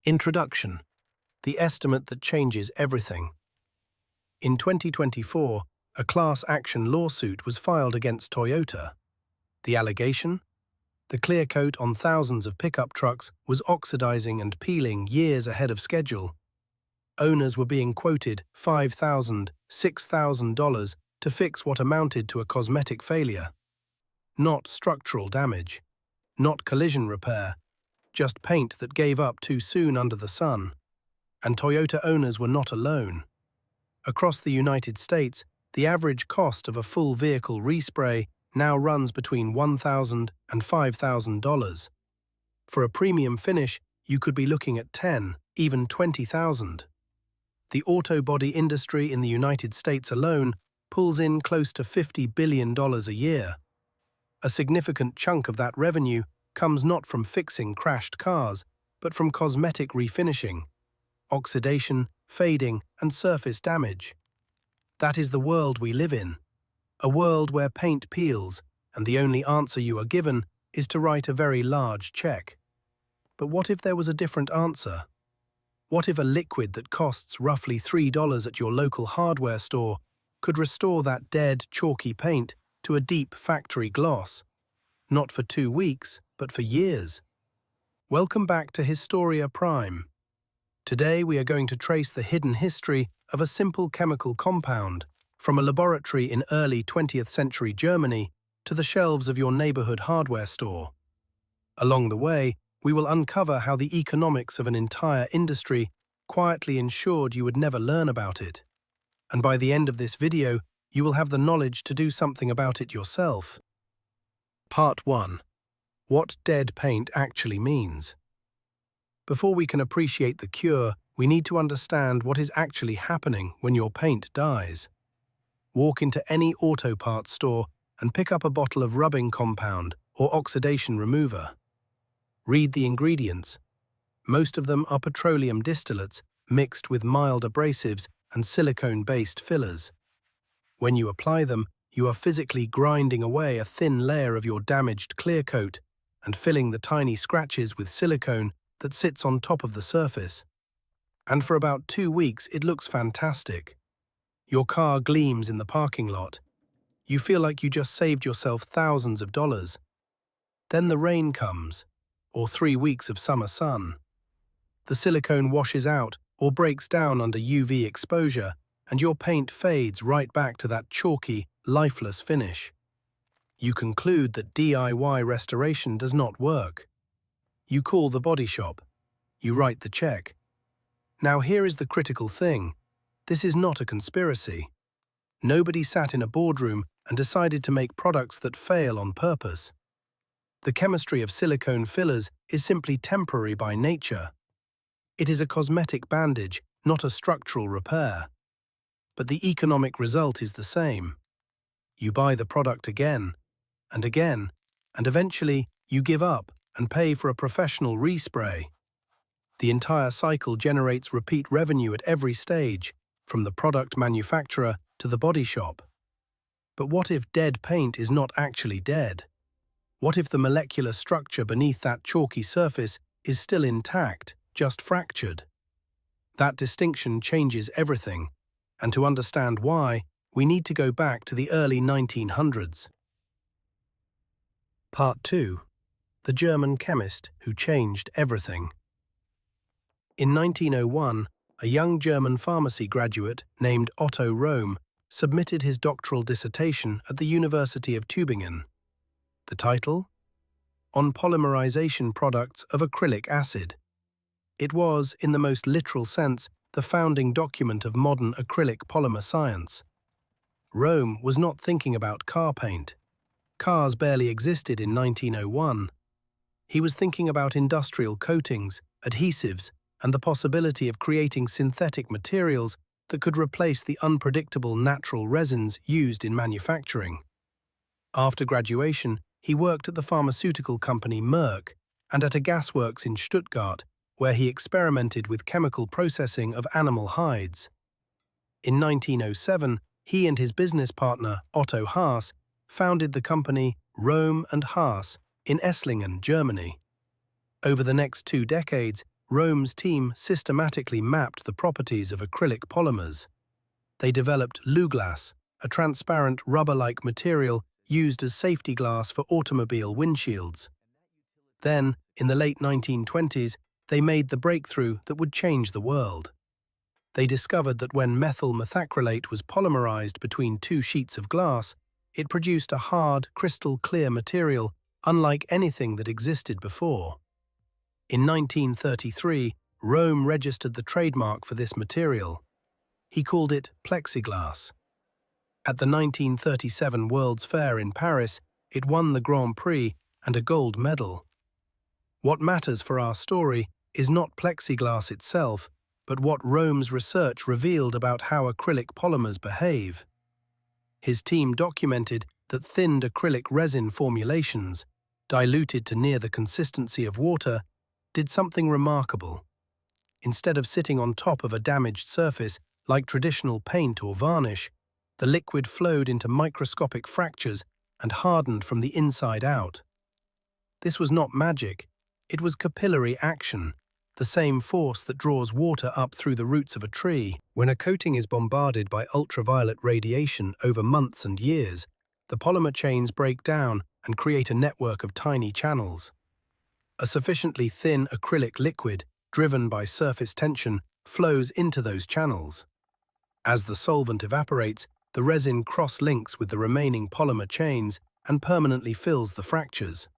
Introduction: the estimate that changes everything. In 2024, a class action lawsuit was filed against Toyota. The allegation? The clear coat on thousands of pickup trucks was oxidizing and peeling years ahead of schedule. Owners were being quoted $5,000, $6,000 to fix what amounted to a cosmetic failure. Not structural damage, not collision repair, just paint that gave up too soon under the sun. And Toyota owners were not alone. Across the United States, the average cost of a full vehicle respray now runs between $1,000 and $5,000. For a premium finish, you could be looking at $10,000, even $20,000. The auto body industry in the United States alone pulls in close to $50 billion a year. A significant chunk of that revenue comes not from fixing crashed cars, but from cosmetic refinishing, oxidation, fading, and surface damage. That is the world we live in, a world where paint peels, and the only answer you are given is to write a very large check. But what if there was a different answer? What if a liquid that costs roughly $3 at your local hardware store could restore that dead, chalky paint to a deep factory gloss? Not for 2 weeks, but for years. Welcome back to Historia Prime. Today we are going to trace the hidden history of a simple chemical compound from a laboratory in early 20th century Germany to the shelves of your neighborhood hardware store. Along the way, we will uncover how the economics of an entire industry quietly ensured you would never learn about it. And by the end of this video, you will have the knowledge to do something about it yourself. Part 1. What dead paint actually means. Before we can appreciate the cure, we need to understand what is actually happening when your paint dies. Walk into any auto parts store and pick up a bottle of rubbing compound or oxidation remover. Read the ingredients. Most of them are petroleum distillates mixed with mild abrasives and silicone-based fillers. When you apply them, you are physically grinding away a thin layer of your damaged clear coat and filling the tiny scratches with silicone that sits on top of the surface. And for about 2 weeks, it looks fantastic. Your car gleams in the parking lot. You feel like you just saved yourself thousands of dollars. Then the rain comes, or 3 weeks of summer sun. The silicone washes out or breaks down under UV exposure, and your paint fades right back to that chalky, lifeless finish. You conclude that DIY restoration does not work. You call the body shop. You write the check. Now here is the critical thing. This is not a conspiracy. Nobody sat in a boardroom and decided to make products that fail on purpose. The chemistry of silicone fillers is simply temporary by nature. It is a cosmetic bandage, not a structural repair. But the economic result is the same. You buy the product again, and again, and eventually you give up and pay for a professional respray. The entire cycle generates repeat revenue at every stage, from the product manufacturer to the body shop. But what if dead paint is not actually dead? What if the molecular structure beneath that chalky surface is still intact, just fractured? That distinction changes everything, and to understand why, we need to go back to the early 1900s. Part 2. The German chemist who changed everything. In 1901, a young German pharmacy graduate named Otto Röhm submitted his doctoral dissertation at the University of Tübingen. The title? On Polymerization Products of Acrylic Acid. It was, in the most literal sense, the founding document of modern acrylic polymer science. Röhm was not thinking about car paint. Cars barely existed in 1901. He was thinking about industrial coatings, adhesives, and the possibility of creating synthetic materials that could replace the unpredictable natural resins used in manufacturing. After graduation, he worked at the pharmaceutical company Merck and at a gasworks in Stuttgart, where he experimented with chemical processing of animal hides. In 1907, he and his business partner, Otto Haas, founded the company Röhm and Haas in Esslingen, Germany. Over the next 2 decades, Rome's team systematically mapped the properties of acrylic polymers. They developed Luglass, a transparent rubber-like material used as safety glass for automobile windshields. Then, in the late 1920s, they made the breakthrough that would change the world. They discovered that when methyl methacrylate was polymerized between two sheets of glass, it produced a hard, crystal-clear material unlike anything that existed before. In 1933, Rome registered the trademark for this material. He called it plexiglass. At the 1937 World's Fair in Paris, it won the Grand Prix and a gold medal. What matters for our story is not plexiglass itself, but what Rome's research revealed about how acrylic polymers behave. His team documented that thinned acrylic resin formulations, diluted to near the consistency of water, did something remarkable. Instead of sitting on top of a damaged surface like traditional paint or varnish, the liquid flowed into microscopic fractures and hardened from the inside out. This was not magic, it was capillary action, the same force that draws water up through the roots of a tree. When a coating is bombarded by ultraviolet radiation over months and years, the polymer chains break down and create a network of tiny channels. A sufficiently thin acrylic liquid, driven by surface tension, flows into those channels. As the solvent evaporates, the resin cross-links with the remaining polymer chains and permanently fills the fractures.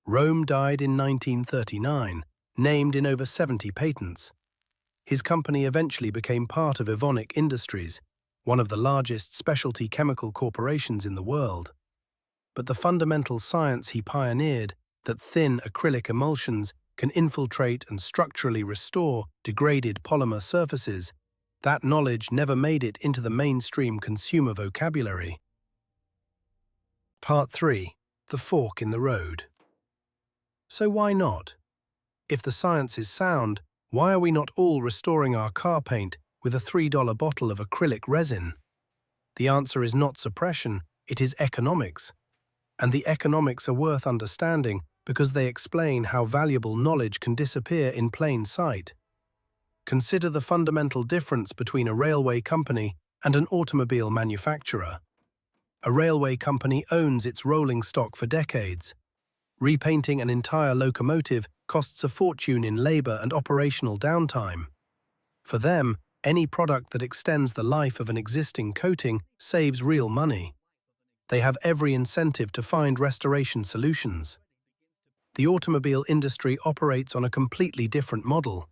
Rome died in 1939, named in over 70 patents. His company eventually became part of Evonik Industries, one of the largest specialty chemical corporations in the world. But the fundamental science he pioneered, that thin acrylic emulsions can infiltrate and structurally restore degraded polymer surfaces, that knowledge never made it into the mainstream consumer vocabulary. Part 3. The Fork in the Road. So why not? If the science is sound, why are we not all restoring our car paint with a $3 bottle of acrylic resin? The answer is not suppression, it is economics. And the economics are worth understanding because they explain how valuable knowledge can disappear in plain sight. Consider the fundamental difference between a railway company and an automobile manufacturer. A railway company owns its rolling stock for decades. Repainting an entire locomotive costs a fortune in labor and operational downtime. For them, any product that extends the life of an existing coating saves real money. They have every incentive to find restoration solutions. The automobile industry operates on a completely different model.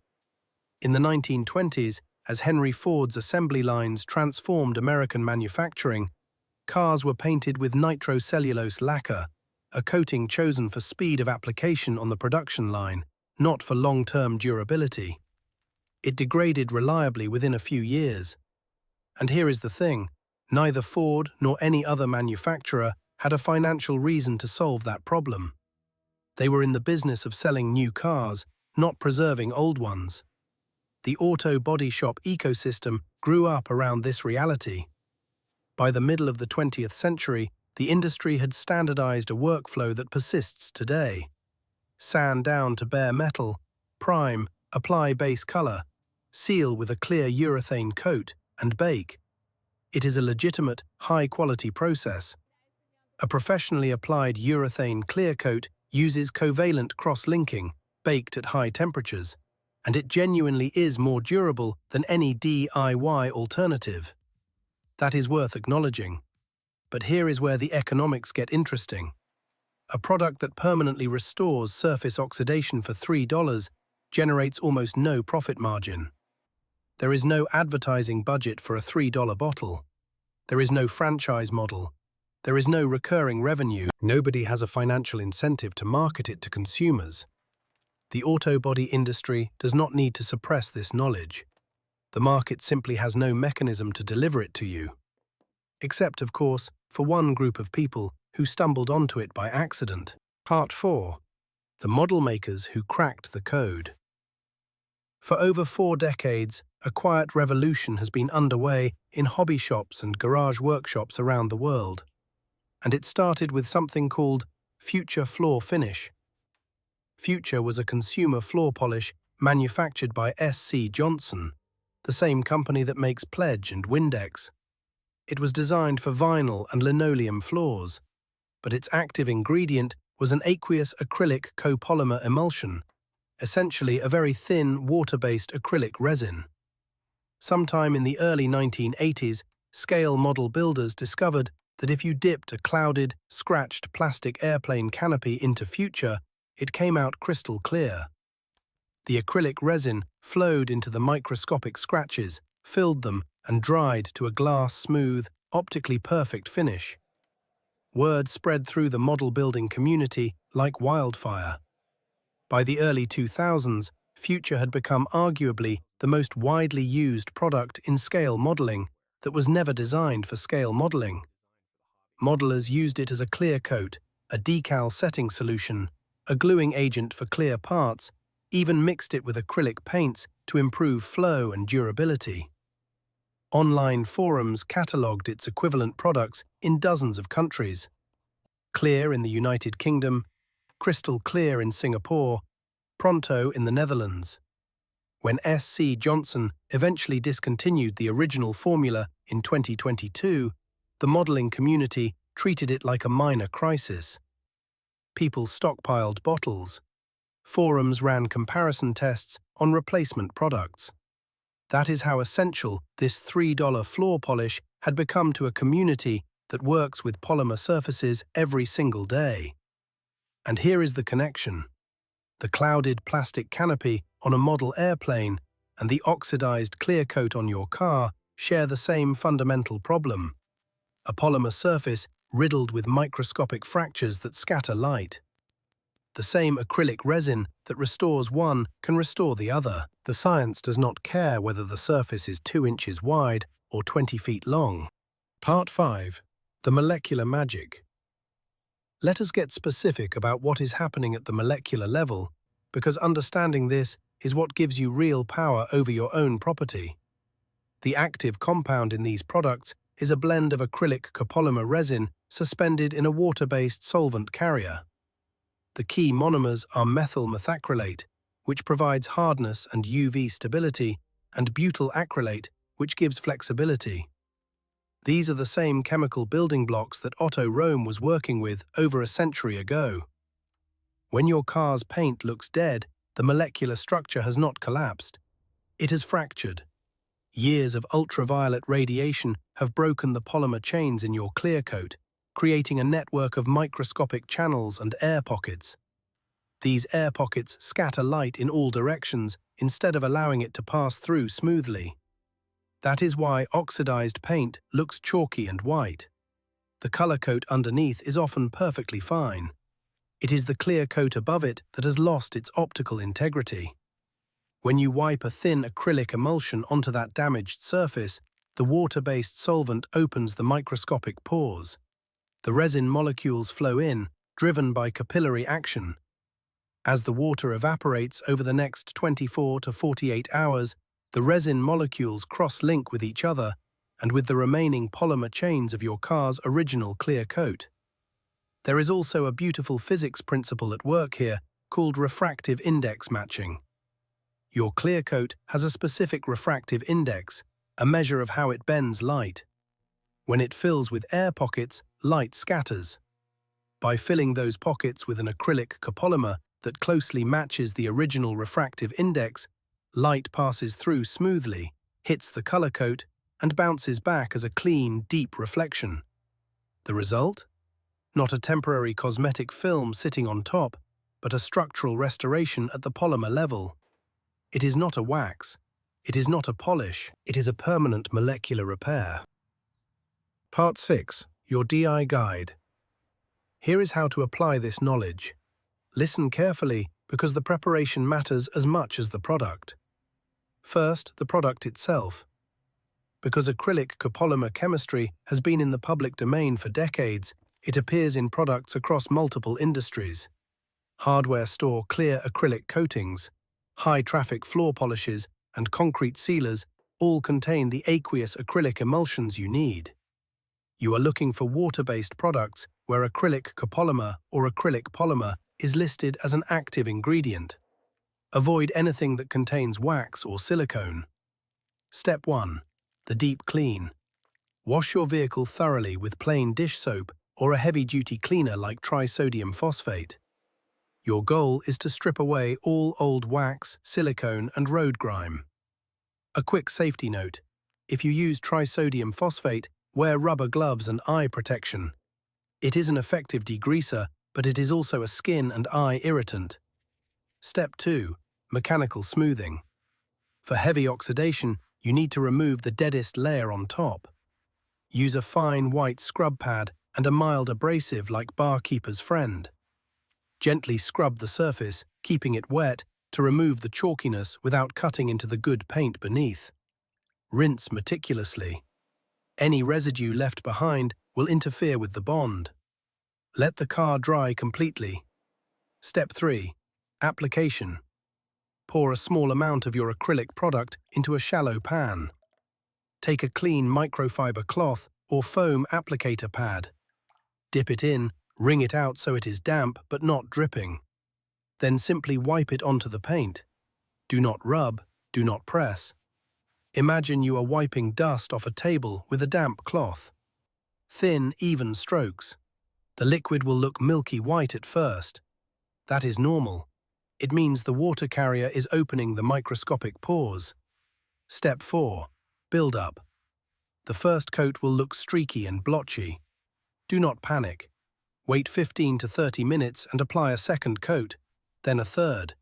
In the 1920s, as Henry Ford's assembly lines transformed American manufacturing, cars were painted with nitrocellulose lacquer, a coating chosen for speed of application on the production line, not for long-term durability. It degraded reliably within a few years. And here is the thing, neither Ford nor any other manufacturer had a financial reason to solve that problem. They were in the business of selling new cars, not preserving old ones. The auto body shop ecosystem grew up around this reality. By the middle of the 20th century, the industry had standardized a workflow that persists today. Sand down to bare metal, prime, apply base color, seal with a clear urethane coat, and bake. It is a legitimate, high-quality process. A professionally applied urethane clear coat uses covalent cross-linking, baked at high temperatures, and it genuinely is more durable than any DIY alternative. That is worth acknowledging. But here is where the economics get interesting. A product that permanently restores surface oxidation for $3 generates almost no profit margin. There is no advertising budget for a $3 bottle. There is no franchise model. There is no recurring revenue. Nobody has a financial incentive to market it to consumers. The auto body industry does not need to suppress this knowledge. The market simply has no mechanism to deliver it to you. Except, of course, for one group of people who stumbled onto it by accident. Part 4. The model makers who cracked the code. For over 4 decades, a quiet revolution has been underway in hobby shops and garage workshops around the world. And it started with something called Future Floor Finish. Future was a consumer floor polish manufactured by S.C. Johnson, the same company that makes Pledge and Windex. It was designed for vinyl and linoleum floors, but its active ingredient was an aqueous acrylic copolymer emulsion, essentially a very thin, water-based acrylic resin. Sometime in the early 1980s, scale model builders discovered that if you dipped a clouded, scratched plastic airplane canopy into future, it came out crystal clear. The acrylic resin flowed into the microscopic scratches, filled them, and dried to a glass-smooth, optically perfect finish. Word spread through the model-building community like wildfire. By the early 2000s, Future had become arguably the most widely used product in scale modeling that was never designed for scale modeling. Modelers used it as a clear coat, a decal setting solution, a gluing agent for clear parts, even mixed it with acrylic paints to improve flow and durability. Online forums catalogued its equivalent products in dozens of countries. Clear in the United Kingdom, Crystal Clear in Singapore, Pronto in the Netherlands. When S.C. Johnson eventually discontinued the original formula in 2022, the modeling community treated it like a minor crisis. People stockpiled bottles. Forums ran comparison tests on replacement products. That is how essential this $3 floor polish had become to a community that works with polymer surfaces every single day. And here is the connection. The clouded plastic canopy on a model airplane and the oxidized clear coat on your car share the same fundamental problem: a polymer surface riddled with microscopic fractures that scatter light. The same acrylic resin that restores one can restore the other. The science does not care whether the surface is 2 inches wide or 20 feet long. Part 5. The molecular magic. Let us get specific about what is happening at the molecular level, because understanding this is what gives you real power over your own property. The active compound in these products is a blend of acrylic copolymer resin suspended in a water-based solvent carrier. The key monomers are methyl methacrylate, which provides hardness and UV stability, and butyl acrylate, which gives flexibility. These are the same chemical building blocks that Otto Röhm was working with over a century ago. When your car's paint looks dead, the molecular structure has not collapsed. It has fractured. Years of ultraviolet radiation have broken the polymer chains in your clear coat, creating a network of microscopic channels and air pockets. These air pockets scatter light in all directions instead of allowing it to pass through smoothly. That is why oxidized paint looks chalky and white. The color coat underneath is often perfectly fine. It is the clear coat above it that has lost its optical integrity. When you wipe a thin acrylic emulsion onto that damaged surface, the water-based solvent opens the microscopic pores. The resin molecules flow in, driven by capillary action. As the water evaporates over the next 24 to 48 hours, the resin molecules cross-link with each other and with the remaining polymer chains of your car's original clear coat. There is also a beautiful physics principle at work here called refractive index matching. Your clear coat has a specific refractive index, a measure of how it bends light. When it fills with air pockets, light scatters. By filling those pockets with an acrylic copolymer that closely matches the original refractive index, light passes through smoothly, hits the color coat, and bounces back as a clean, deep reflection. The result? Not a temporary cosmetic film sitting on top, but a structural restoration at the polymer level. It is not a wax. It is not a polish. It is a permanent molecular repair. Part 6. Your DI Guide. Here is how to apply this knowledge. Listen carefully, because the preparation matters as much as the product. First, the product itself. Because acrylic copolymer chemistry has been in the public domain for decades, it appears in products across multiple industries. Hardware store clear acrylic coatings, high-traffic floor polishes, and concrete sealers all contain the aqueous acrylic emulsions you need. You are looking for water-based products where acrylic copolymer or acrylic polymer is listed as an active ingredient. Avoid anything that contains wax or silicone. Step 1. The deep clean. Wash your vehicle thoroughly with plain dish soap or a heavy-duty cleaner like trisodium phosphate. Your goal is to strip away all old wax, silicone, and road grime. A quick safety note: if you use trisodium phosphate, wear rubber gloves and eye protection. It is an effective degreaser, but it is also a skin and eye irritant. Step 2. Mechanical smoothing. For heavy oxidation, you need to remove the deadest layer on top. Use a fine white scrub pad and a mild abrasive like Barkeeper's Friend. Gently scrub the surface, keeping it wet, to remove the chalkiness without cutting into the good paint beneath. Rinse meticulously. Any residue left behind will interfere with the bond. Let the car dry completely. Step 3. Application. Pour a small amount of your acrylic product into a shallow pan. Take a clean microfiber cloth or foam applicator pad. Dip it in, wring it out so it is damp but not dripping. Then simply wipe it onto the paint. Do not rub, do not press. Imagine you are wiping dust off a table with a damp cloth. Thin, even strokes. The liquid will look milky white at first. That is normal. It means the water carrier is opening the microscopic pores. Step 4. Build up. The first coat will look streaky and blotchy. Do not panic. Wait 15 to 30 minutes and apply a second coat, then a third.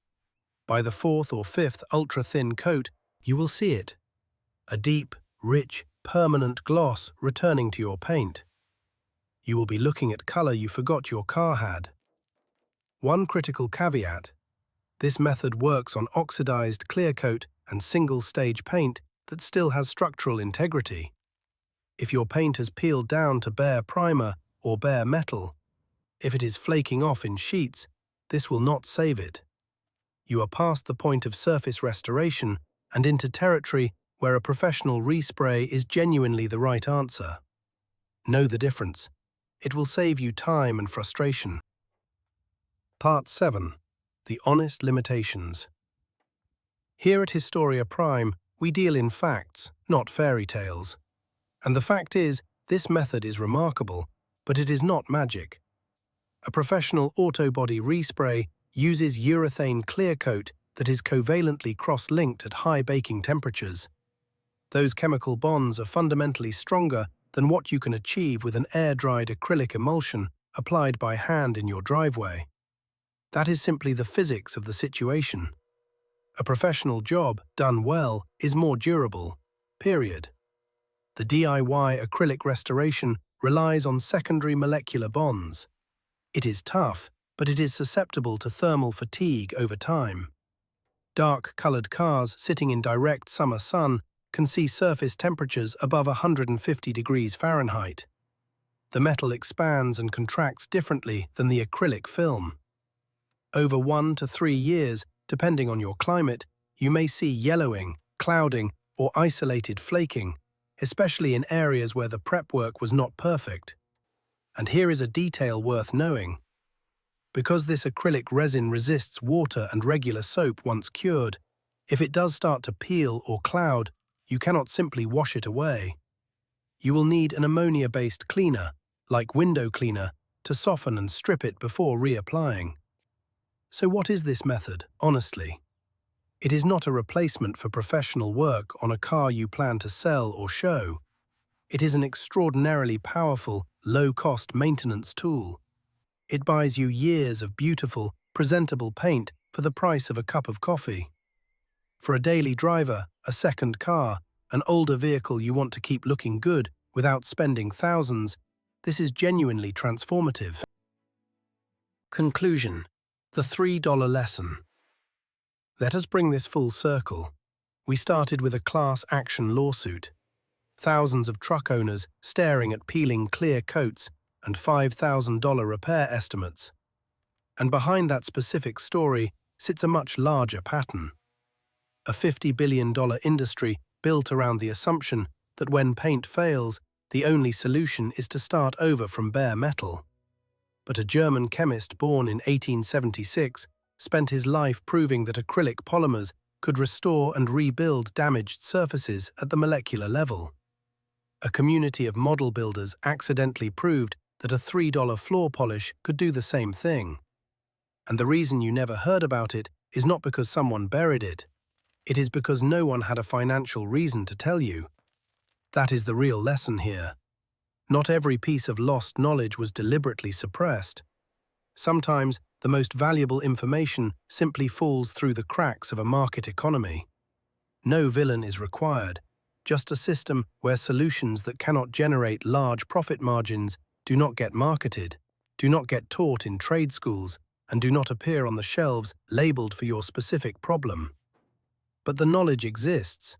By the fourth or fifth ultra-thin coat, you will see it. A deep, rich, permanent gloss returning to your paint. You will be looking at color you forgot your car had. One critical caveat: this method works on oxidized clear coat and single-stage paint that still has structural integrity. If your paint has peeled down to bare primer or bare metal, if it is flaking off in sheets, this will not save it. You are past the point of surface restoration and into territory where a professional respray is genuinely the right answer. Know the difference. It will save you time and frustration. Part 7. The honest limitations. Here at Historia Prime, we deal in facts, not fairy tales. And the fact is, this method is remarkable, but it is not magic. A professional auto body respray uses urethane clear coat that is covalently cross-linked at high baking temperatures. Those chemical bonds are fundamentally stronger than what you can achieve with an air-dried acrylic emulsion applied by hand in your driveway. That is simply the physics of the situation. A professional job, done well, is more durable, period. The DIY acrylic restoration relies on secondary molecular bonds. It is tough, but it is susceptible to thermal fatigue over time. Dark-colored cars sitting in direct summer sun can see surface temperatures above 150 degrees Fahrenheit. The metal expands and contracts differently than the acrylic film. Over 1 to 3 years, depending on your climate, you may see yellowing, clouding, or isolated flaking, especially in areas where the prep work was not perfect. And here is a detail worth knowing. Because this acrylic resin resists water and regular soap once cured, if it does start to peel or cloud, you cannot simply wash it away. You will need an ammonia-based cleaner, like window cleaner, to soften and strip it before reapplying. So what is this method, honestly? It is not a replacement for professional work on a car you plan to sell or show. It is an extraordinarily powerful, low-cost maintenance tool. It buys you years of beautiful, presentable paint for the price of a cup of coffee. For a daily driver, a second car, an older vehicle you want to keep looking good without spending thousands, this is genuinely transformative. Conclusion: the $3 lesson. Let us bring this full circle. We started with a class action lawsuit. Thousands of truck owners staring at peeling clear coats and $5,000 repair estimates. And behind that specific story sits a much larger pattern. A $50 billion industry built around the assumption that when paint fails, the only solution is to start over from bare metal. But a German chemist born in 1876 spent his life proving that acrylic polymers could restore and rebuild damaged surfaces at the molecular level. A community of model builders accidentally proved that a $3 floor polish could do the same thing. And the reason you never heard about it is not because someone buried it. It is because no one had a financial reason to tell you. That is the real lesson here. Not every piece of lost knowledge was deliberately suppressed. Sometimes the most valuable information simply falls through the cracks of a market economy. No villain is required, just a system where solutions that cannot generate large profit margins do not get marketed, do not get taught in trade schools, and do not appear on the shelves labeled for your specific problem. But the knowledge exists.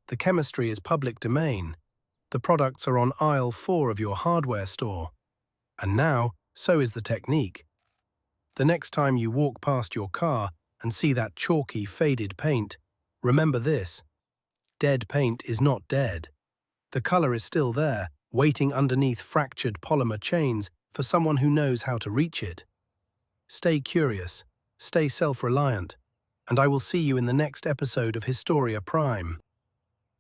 The chemistry is public domain. The products are on aisle 4 of your hardware store. And now, so is the technique. The next time you walk past your car and see that chalky, faded paint, remember this: dead paint is not dead. The color is still there, waiting underneath fractured polymer chains for someone who knows how to reach it. Stay curious, stay self-reliant, and I will see you in the next episode of Historia Prime.